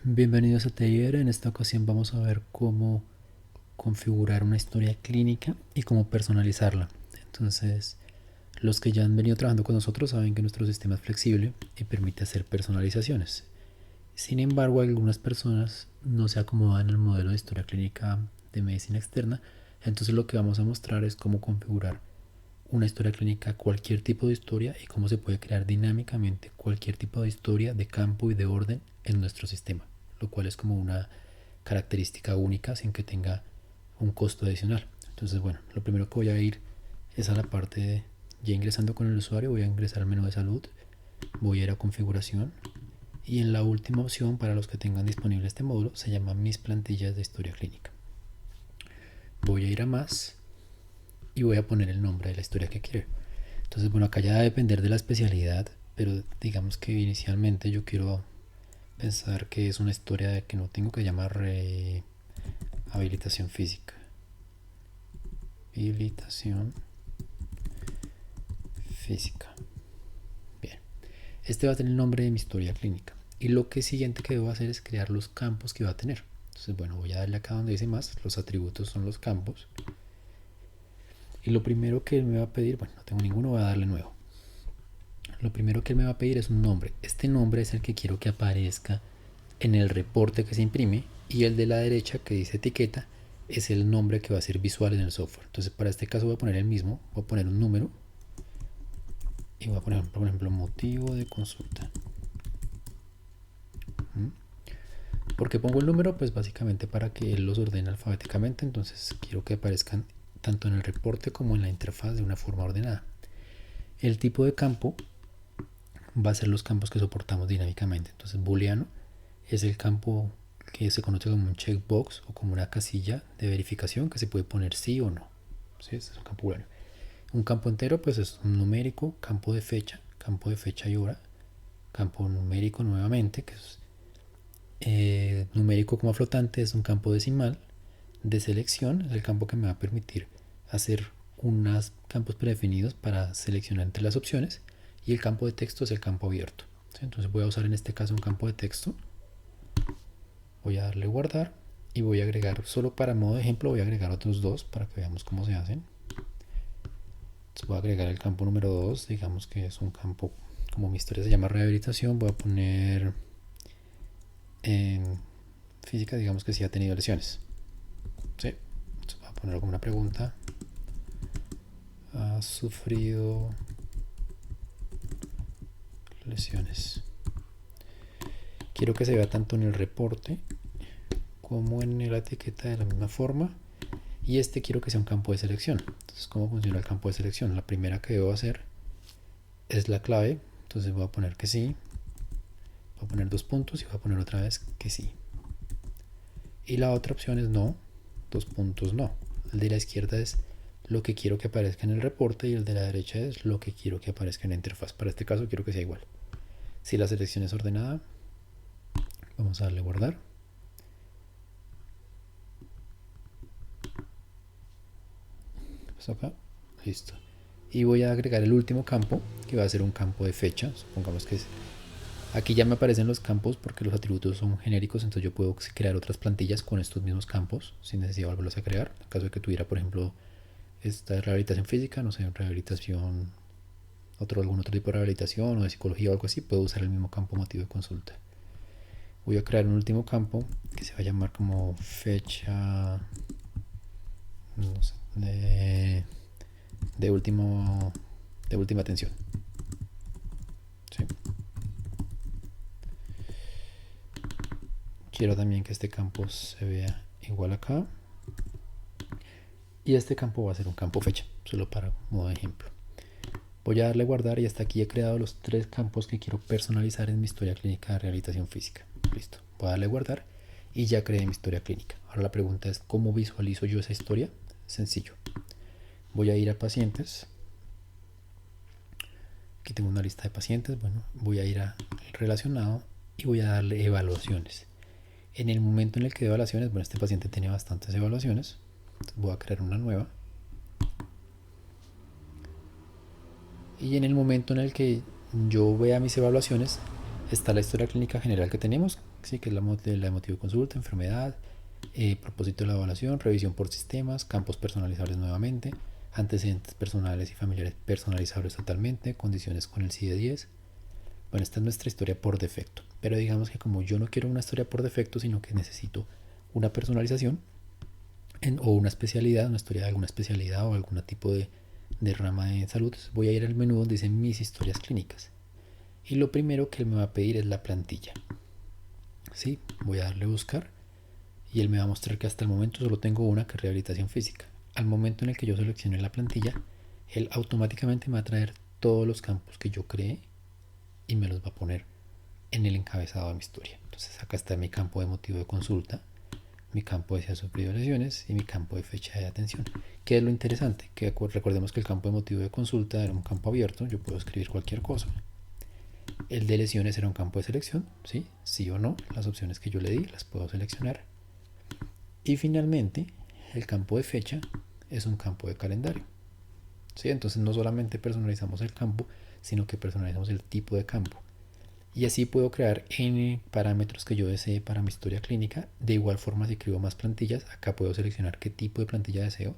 Bienvenidos a Taller. En esta ocasión vamos a ver cómo configurar una historia clínica y cómo personalizarla. Entonces, los que ya han venido trabajando con nosotros saben que nuestro sistema es flexible y permite hacer personalizaciones. Sin embargo, algunas personas no se acomodan al modelo de historia clínica de medicina externa. Entonces, lo que vamos a mostrar es cómo configurar una historia clínica, cualquier tipo de historia, y cómo se puede crear dinámicamente cualquier tipo de historia de campo y de orden en nuestro sistema, lo cual es como una característica única sin que tenga un costo adicional. Entonces, bueno, lo primero que voy a ir es a la parte de, ya ingresando con el usuario, voy a ingresar al menú de salud, voy a ir a configuración, y en la última opción para los que tengan disponible este módulo se llama mis plantillas de historia clínica. Voy a ir a más y voy a poner el nombre de la historia que quiero. Entonces, bueno, acá ya va a depender de la especialidad, pero digamos que inicialmente yo quiero pensar que es una historia de que no tengo que llamar rehabilitación física. Habilitación física. Bien. Este va a tener el nombre de mi historia clínica. Y lo que siguiente que debo hacer es crear los campos que va a tener. Entonces, bueno, voy a darle acá donde dice más. Los atributos son los campos. Y lo primero que él me va a pedir, bueno, no tengo ninguno, voy a darle nuevo. Lo primero que él me va a pedir es un nombre. Este nombre es el que quiero que aparezca en el reporte que se imprime, y el de la derecha que dice etiqueta es el nombre que va a ser visual en el software. Entonces, para este caso voy a poner el mismo, voy a poner un número y voy a poner, por ejemplo, motivo de consulta. ¿Por qué pongo el número? Pues básicamente para que él los ordene alfabéticamente. Entonces quiero que aparezcan tanto en el reporte como en la interfaz de una forma ordenada. El tipo de campo va a ser los campos que soportamos dinámicamente. Entonces, booleano es el campo que se conoce como un checkbox o como una casilla de verificación que se puede poner sí o no. ¿Sí? Este es un campo booleano. Un campo entero pues es un numérico, campo de fecha y hora, campo numérico nuevamente, que es numérico como flotante, es un campo decimal de selección, es el campo que me va a permitir hacer unos campos predefinidos para seleccionar entre las opciones, y el campo de texto es el campo abierto. ¿Sí? Entonces voy a usar en este caso un campo de texto, voy a darle guardar y voy a agregar, solo para modo de ejemplo, voy a agregar otros dos para que veamos cómo se hacen. Entonces voy a agregar el campo número 2, digamos que es un campo, como mi historia se llama rehabilitación, voy a poner en física, digamos que sí ha tenido lesiones. ¿Sí? Entonces voy a ponerlo como una pregunta. Ha sufrido lesiones. Quiero que se vea tanto en el reporte como en la etiqueta de la misma forma. Y este quiero que sea un campo de selección. Entonces, ¿cómo funciona el campo de selección? La primera que debo hacer es la clave. Entonces voy a poner que sí. Voy a poner dos puntos y voy a poner otra vez que sí. Y la otra opción es no. Dos puntos no. El de la izquierda es lo que quiero que aparezca en el reporte y el de la derecha es lo que quiero que aparezca en la interfaz. Para este caso quiero que sea igual. Si la selección es ordenada, vamos a darle guardar. Pues acá, listo. Y voy a agregar el último campo, que va a ser un campo de fecha. Supongamos que es. Aquí ya me aparecen los campos porque los atributos son genéricos, entonces yo puedo crear otras plantillas con estos mismos campos sin necesidad de volverlos a crear. En caso de que tuviera, por ejemplo, esta rehabilitación física, no sé, rehabilitación, algún otro tipo de rehabilitación o de psicología o algo así, puedo usar el mismo campo motivo de consulta. Voy a crear un último campo que se va a llamar como fecha, no sé, de última atención. ¿Sí? Quiero también que este campo se vea igual acá. Y este campo va a ser un campo fecha, solo para modo de ejemplo. Voy a darle guardar y hasta aquí he creado los tres campos que quiero personalizar en mi historia clínica de rehabilitación física. Listo. Voy a darle guardar y ya creé mi historia clínica. Ahora la pregunta es, ¿cómo visualizo yo esa historia? Sencillo. Voy a ir a pacientes. Aquí tengo una lista de pacientes. Bueno, voy a ir a relacionado y voy a darle evaluaciones. En el momento en el que de evaluaciones, bueno, este paciente tiene bastantes evaluaciones. Entonces voy a crear una nueva. Y en el momento en el que yo vea mis evaluaciones, Está la historia clínica general que tenemos, ¿sí? Que es la de motivo de consulta, enfermedad, propósito de la evaluación, revisión por sistemas, campos personalizables nuevamente, antecedentes personales y familiares personalizables totalmente, condiciones con el CIE-10. Bueno, esta es nuestra historia por defecto, pero digamos que como yo no quiero una historia por defecto, sino que necesito una personalización o una especialidad, una historia de alguna especialidad o algún tipo de rama de salud, voy a ir al menú donde dice mis historias clínicas. Y lo primero que él me va a pedir es la plantilla. ¿Sí? Voy a darle a buscar y él me va a mostrar que hasta el momento solo tengo una, que es rehabilitación física. Al momento en el que yo seleccione la plantilla, él automáticamente me va a traer todos los campos que yo creé y me los va a poner en el encabezado de mi historia. Entonces acá está mi campo de motivo de consulta, mi campo de si ha sufrido lesiones y mi campo de fecha de atención. ¿Qué es lo interesante? Que recordemos que el campo de motivo de consulta era un campo abierto, yo puedo escribir cualquier cosa. El de lesiones era un campo de selección, ¿sí? Sí o no, las opciones que yo le di las puedo seleccionar. Y finalmente, el campo de fecha es un campo de calendario, ¿sí? Entonces no solamente personalizamos el campo, sino que personalizamos el tipo de campo. Y así puedo crear N parámetros que yo desee para mi historia clínica. De igual forma, si escribo más plantillas, acá puedo seleccionar qué tipo de plantilla deseo.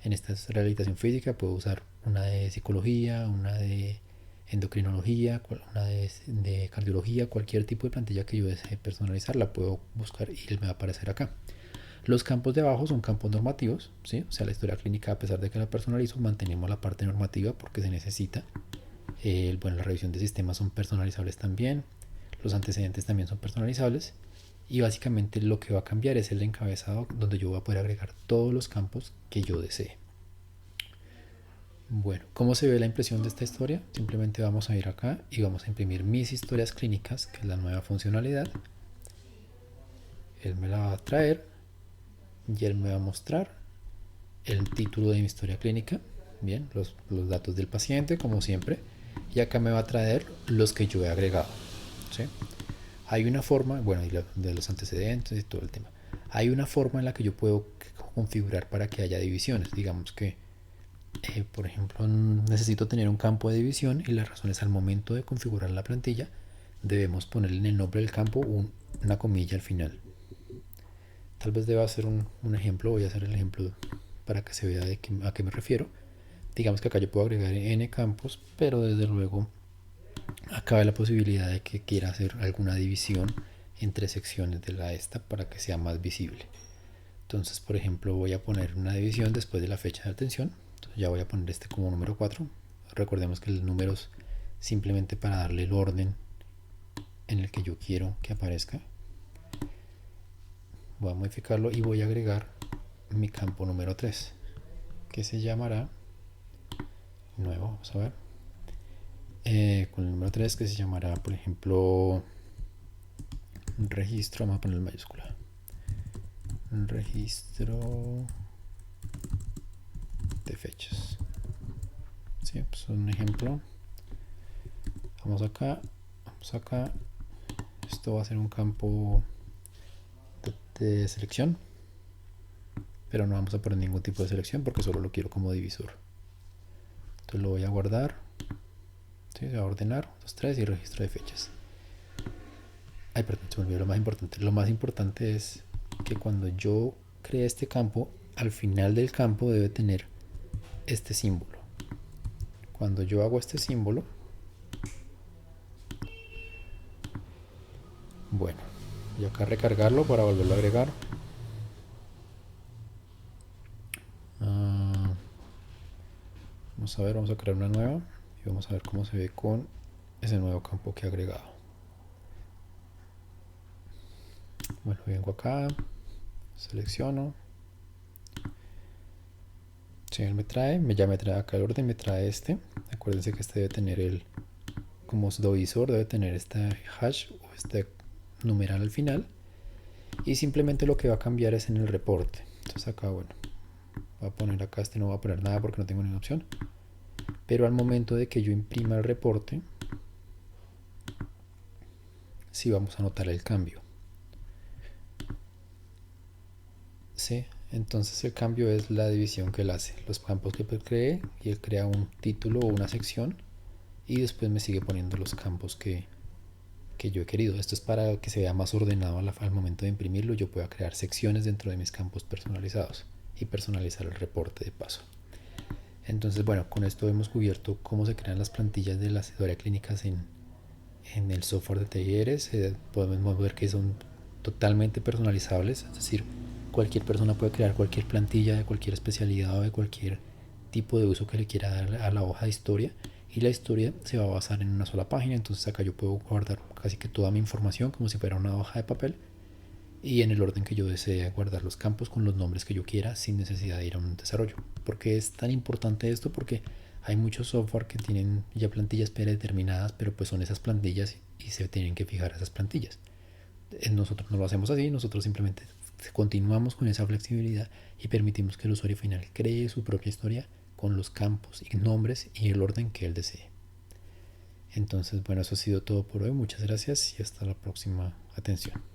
En esta rehabilitación física puedo usar una de psicología, una de endocrinología, una de cardiología, cualquier tipo de plantilla que yo desee personalizar la puedo buscar y me va a aparecer acá. Los campos de abajo son campos normativos, ¿sí? O sea, la historia clínica, a pesar de que la personalizo, mantenemos la parte normativa porque se necesita. Bueno, la revisión de sistemas son personalizables también, los antecedentes también son personalizables y básicamente lo que va a cambiar es el encabezado donde yo voy a poder agregar todos los campos que yo desee. Bueno, ¿cómo se ve la impresión de esta historia? Simplemente vamos a ir acá y vamos a imprimir mis historias clínicas, que es la nueva funcionalidad. Él me la va a traer y él me va a mostrar el título de mi historia clínica, bien, los datos del paciente como siempre, y acá me va a traer los que yo he agregado, ¿sí? Hay una forma, bueno, de los antecedentes y todo el tema, hay una forma en la que yo puedo configurar para que haya divisiones. Digamos que por ejemplo, necesito tener un campo de división y la razón es al momento de configurar la plantilla debemos ponerle en el nombre del campo una comilla al final. Tal vez deba hacer un ejemplo, voy a hacer el ejemplo para que se vea a qué me refiero. Digamos que acá yo puedo agregar n campos, pero desde luego acá hay la posibilidad de que quiera hacer alguna división entre secciones de la esta para que sea más visible. Entonces, por ejemplo, voy a poner una división después de la fecha de atención. Entonces ya voy a poner este como número 4. Recordemos que el número es simplemente para darle el orden en el que yo quiero que aparezca. Voy a modificarlo y voy a agregar mi campo número 3, que se llamará nuevo, vamos a ver, con el número 3 que se llamará, por ejemplo, registro, vamos a poner en mayúscula, registro de fechas. Sí, pues un ejemplo. Vamos acá. Esto va a ser un campo de selección, pero no vamos a poner ningún tipo de selección porque solo lo quiero como divisor. Entonces lo voy a guardar. ¿Sí? Se va a ordenar 2, 3 y registro de fechas. Ay, perdón, se me olvidó lo más importante. Lo más importante es que cuando yo cree este campo, al final del campo debe tener este símbolo. Cuando yo hago este símbolo, bueno, y acá recargarlo para volverlo a agregar. Vamos a ver, vamos a crear una nueva y vamos a ver cómo se ve con ese nuevo campo que he agregado. Bueno, vengo acá, selecciono. Si él ya me trae acá el orden, me trae este. Acuérdense que este debe tener como divisor, debe tener este hash o este numeral al final. Y simplemente lo que va a cambiar es en el reporte. Entonces acá, bueno, voy a poner acá, no voy a poner nada porque no tengo ninguna opción. Pero al momento de que yo imprima el reporte, sí vamos a notar el cambio. ¿Sí? Entonces el cambio es la división que él hace. Los campos que él cree, y él crea un título o una sección y después me sigue poniendo los campos que que yo he querido. Esto es para que se vea más ordenado al momento de imprimirlo. Yo pueda crear secciones dentro de mis campos personalizados y personalizar el reporte de paso. Entonces, bueno, con esto hemos cubierto cómo se crean las plantillas de las historias clínicas en el software de talleres. Podemos ver que son totalmente personalizables, es decir, cualquier persona puede crear cualquier plantilla de cualquier especialidad o de cualquier tipo de uso que le quiera dar a la hoja de historia, y la historia se va a basar en una sola página. Entonces acá yo puedo guardar casi que toda mi información como si fuera una hoja de papel y en el orden que yo desee guardar los campos con los nombres que yo quiera sin necesidad de ir a un desarrollo. ¿Por qué es tan importante esto? Porque hay muchos software que tienen ya plantillas predeterminadas, pero pues son esas plantillas y se tienen que fijar esas plantillas. Nosotros no lo hacemos así, nosotros simplemente continuamos con esa flexibilidad y permitimos que el usuario final cree su propia historia con los campos y nombres y el orden que él desee. Entonces, bueno, eso ha sido todo por hoy. Muchas gracias y hasta la próxima. Atención.